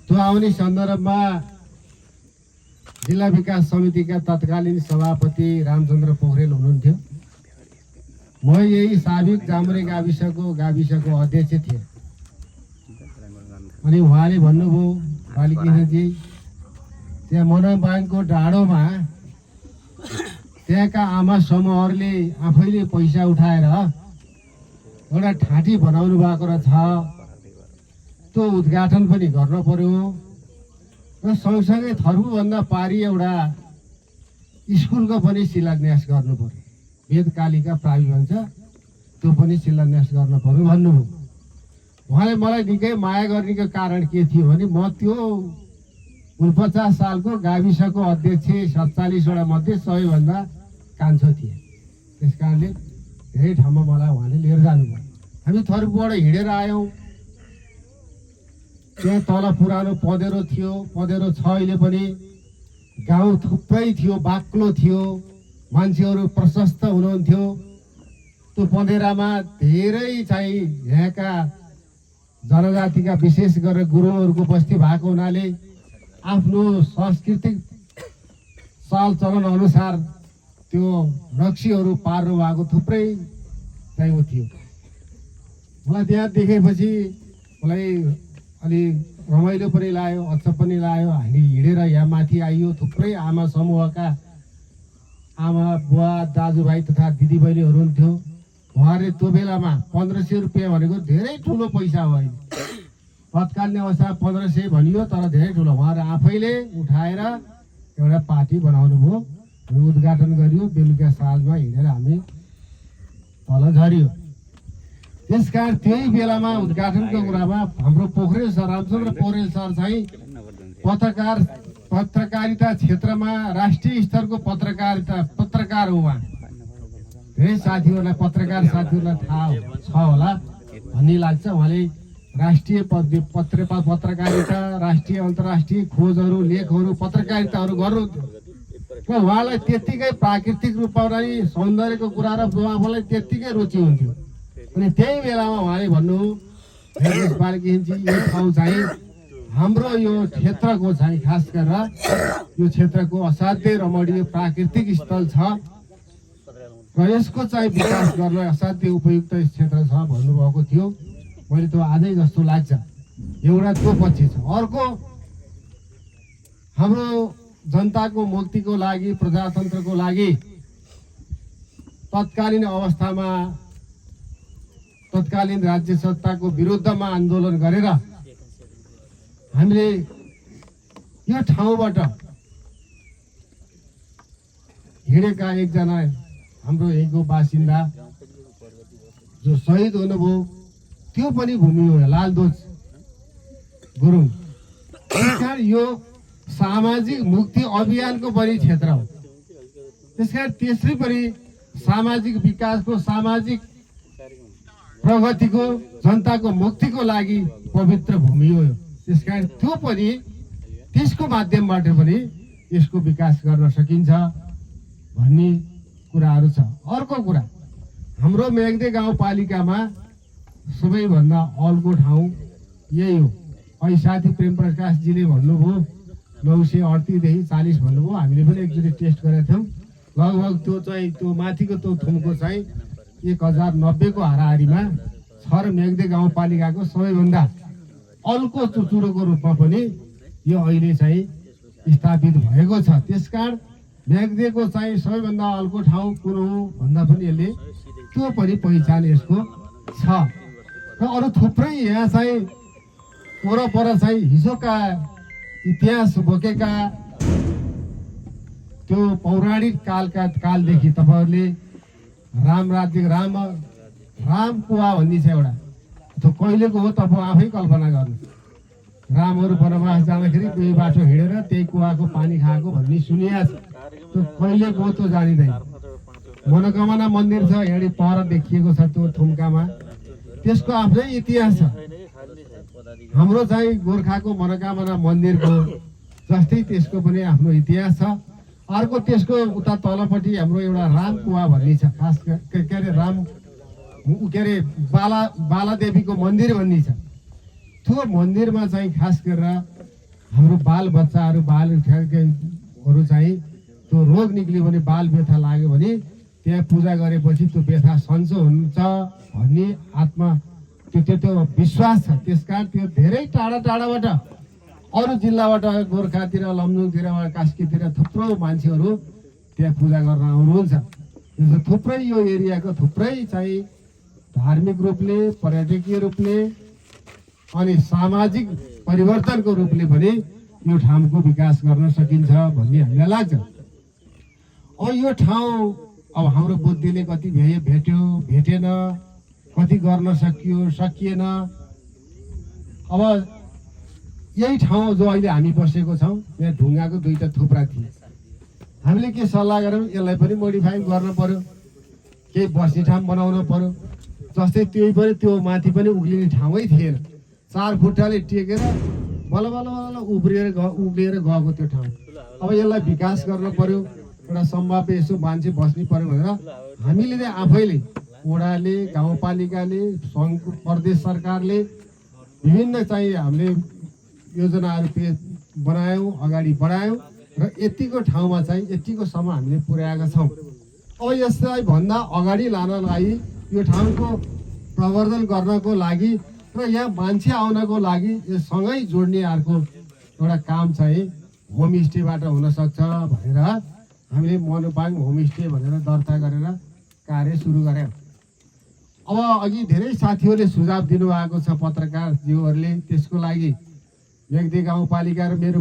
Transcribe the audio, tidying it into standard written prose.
त्यो आउने सन्दर्भमा जिल्ला विकास समितिका तत्कालीन सभापति रामचन्द्र पोखरेल हुनुहुन्थ्यो। म यही साबिक जामरे गाविसको अध्यक्ष थिएँ। अनि उहाँले भन्नुभयो, बालकृष्णजी, त्यहाँ मनोबाङको डाँडोमा त्यहाँका आमा समूहहरूले आफैले पैसा उठाएर एउटा ठाँटी बनाउनु भएको रहेछ, त्यो उद्घाटन पनि गर्न पर्यो र सँगसँगै थर्बुभन्दा पारी एउटा स्कुलको पनि शिलान्यास गर्नु पर्यो। वेदकालिका प्राविधान छ, त्यो पनि शिलान्यास गर्न पर्यो भन्नुभयो। उहाँले मलाई निकै माया गर्नेको कारण के थियो भने म त्यो 49 सालको गाविसको अध्यक्ष 47वटा मध्ये सबैभन्दा कान्छो थिएँ। त्यस कारणले धेरै ठाउँमा मलाई उहाँले लिएर जानुभयो। हामी थर्बुबाट हिँडेर आयौँ। त्यहाँ तल पुरानो पँधेरो थियो, पँधेरो छ अहिले पनि। गाउँ थुप्रै थियो, बाक्लो थियो, मान्छेहरू प्रशस्त हुनुहुन्थ्यो। त्यो पँधेरामा धेरै चाहिँ यहाँका जनजातिका विशेष गरेर गुरुङहरूको बस्ती भएको हुनाले आफ्नो सांस्कृतिक चालचलन अनुसार त्यो रक्सीहरू पार्नु भएको थुप्रै चाहिँ थियो। मलाई त्यहाँ देखेपछि मलाई अलि रमाइलो पनि लाग्यो, अच्छा पनि लाग्यो। हामी हिँडेर यहाँ माथि आइयो। थुप्रै आमा समूहका आमा बुवा दाजुभाइ तथा दिदीबहिनीहरू हुन्थ्यो। उहाँले त्यो बेलामा 1500 रुपियाँ भनेको धेरै ठुलो पैसा हो। तत्कालीन अवस्था 1500 भनियो, तर धेरै ठुलो। उहाँले आफैले उठाएर एउटा पार्टी बनाउनु भयो, उद्घाटन गरियो। बेलुका साँझमा हिँडेर हामी तल झरियो। त्यसकारण त्यही बेलामा उद्घाटनको कुरामा हाम्रो पोखरेल सर, रामचन्द्र पोखरेल सर चाहिँ पत्रकारिता क्षेत्रमा राष्ट्रिय स्तरको पत्रकार हो। उहाँ धेरै साथीहरूलाई, पत्रकार साथीहरूलाई थाहा छ होला भन्ने लाग्छ। उहाँले राष्ट्रिय पत्रकारिता, राष्ट्रिय अन्तर्राष्ट्रिय खोजहरू, लेखहरू, पत्रकारिताहरू गर्नुहुन्थ्यो। र उहाँलाई त्यत्तिकै प्राकृतिक रूपमा सौन्दर्यको कुरा र आफूलाई त्यत्तिकै रुचि हुन्थ्यो। अनि त्यही बेलामा उहाँले भन्नु, बालकृष्णजी, यो ठाउँ चाहिँ हाम्रो यो क्षेत्रको चाहिँ खास गरेर यो क्षेत्रको असाध्यै रमणीय प्राकृतिक स्थल छ र यसको चाहिँ विकास गर्न असाध्यै उपयुक्त क्षेत्र छ भन्नुभएको थियो। मैले त्यो आजै जस्तो लाग्छ। एउटा त्यो पक्ष छ। अर्को, हाम्रो जनताको मुक्तिको लागि, प्रजातन्त्रको लागि तत्कालीन अवस्थामा तत्कालीन राज्य सत्ताको विरुद्धमा आन्दोलन गरेर हामीले यो ठाउँबाट हिँडेका एकजना हाम्रो यहीँको बासिन्दा जो शहीद हुनुभयो, त्यो पनि भूमि हो, लालदोज गुरुङ। त्यसकारण यो सामाजिक मुक्ति अभियानको पनि क्षेत्र हो। त्यसकारण त्यसरी पनि सामाजिक विकासको, सामाजिक प्रगतिको, जनताको मुक्तिको लागि पवित्र भूमि हो। त्यसकारण त्यो पनि, त्यसको माध्यमबाट पनि यसको विकास गर्न सकिन्छ भन्ने कुराहरू छ। अर्को कुरा, हाम्रो मेघदे गाउँपालिकामा सबैभन्दा अल्को ठाउँ यही हो। अहिले साथी प्रेम प्रकाशजीले भन्नुभयो 938 देखि 40 भन्नुभयो। हामीले पनि एकचोटि टेस्ट गरेका थियौँ। लगभग त्यो चाहिँ त्यो माथिको त्यो थुमको चाहिँ 1090 को हाराहारीमा छ र मेघदे गाउँपालिकाको सबैभन्दा अल्को चुचुरोको रूपमा पनि यो अहिले चाहिँ स्थापित भएको छ। त्यसकारण मेघदेको चाहिँ सबैभन्दा अल्को ठाउँ कुन हो भन्दा पनि यसले त्यो पनि पहिचान यसको छ। र अरू थुप्रै यहाँ चाहिँ वरपर चाहिँ हिजोका इतिहास बोकेका त्यो पौराणिक कालदेखि तपाईँहरूले राम राज्य, राम कुवा भन्ने छ एउटा, त्यो कहिलेको हो तपाईँ आफै कल्पना गर्नु। रामहरू वनवास जाँदाखेरि त्यही बाटो हिँडेर त्यही कुवाको पानी खाएको भन्ने सुनिया छ। त्यो कहिलेको हो त्यो जानिँदैन। मनोकामना मन्दिर छ, यहाँ पर देखिएको छ त्यो थुम्कामा, त्यसको आफ्नै इतिहास छ। हाम्रो चाहिँ गोर्खाको मनोकामना मन्दिरको जस्तै त्यसको पनि आफ्नो इतिहास छ। अर्को त्यसको उता तलपट्टि हाम्रो एउटा राम कुवा भन्ने छ, खास के अरे बालादेवीको मन्दिर भन्ने छ। त्यो मन्दिरमा चाहिँ खास गरेर हाम्रो बाल बच्चाहरू बालहरू चाहिँ त्यो रोग निक्ल्यो भने बाल व्यथा लाग्यो भने त्यहाँ पूजा गरेपछि त्यो व्यथा सन्चो हुन्छ भन्ने आत्मा त्यो विश्वास छ। त्यसकारण त्यो धेरै टाढा टाढाबाट अरू जिल्लाबाट गोर्खातिर लमजुङतिर कास्कीतिर थुप्रो मान्छेहरू त्यहाँ पूजा गर्न आउनुहुन्छ। थुप्रै यो एरियाको थुप्रै चाहिँ धार्मिक रूपले पर्यटकीय रूपले अनि सामाजिक परिवर्तनको रूपले पनि यो ठाउँको विकास गर्न सकिन्छ भन्ने हामीलाई लाग्छ। अब यो ठाउँ अब हाम्रो बुद्धिले कति भेट्यो भेटेन, कति गर्न सकियो सकिएन। अब यही ठाउँ जो अहिले हामी बसेको छौँ यहाँ ढुङ्गाको दुईटा थुप्रा थिए। हामीले के सल्लाह गऱ्यौँ यसलाई पनि मोडिफाई गर्न पर्यो, केही बस्ने ठाउँ बनाउन पर्यो। जस्तै त्यही पनि त्यो माथि पनि उक्लिने ठाउँै थिएन, 4 खुट्टाले टेकेर बल्ल बल्ल बल्ल उब्रिएर गएको त्यो ठाउँ। अब यसलाई विकास गर्न पर्यो, एउटा सम्भाव्य यसो मान्छे बस्ने पर्यो भनेर हामीले नै आफैले वडाले गाउँपालिकाले सङ्घ प्रदेश सरकारले विभिन्न चाहिँ हामीले योजनाहरू बनायौँ, अगाडि बढायौँ र यतिको ठाउँमा चाहिँ यतिकोसम्म हामीले पुर्याएका छौँ। अब यसलाई भन्दा अगाडि लानलाई यो ठाउँको प्रवर्धन गर्नको लागि र यहाँ मान्छे आउनको लागि यो सँगै जोड्ने अर्को एउटा काम चाहिँ होमस्टेबाट हुनसक्छ भनेर हामीले मनोपाङ होमस्टे भनेर दर्ता गरेर कार्य सुरु गऱ्यौँ। अब अघि धेरै साथीहरूले सुझाव दिनुभएको छ पत्रकारज्यूहरूले, त्यसको लागि व्यक्ति गाउँपालिका र मेरो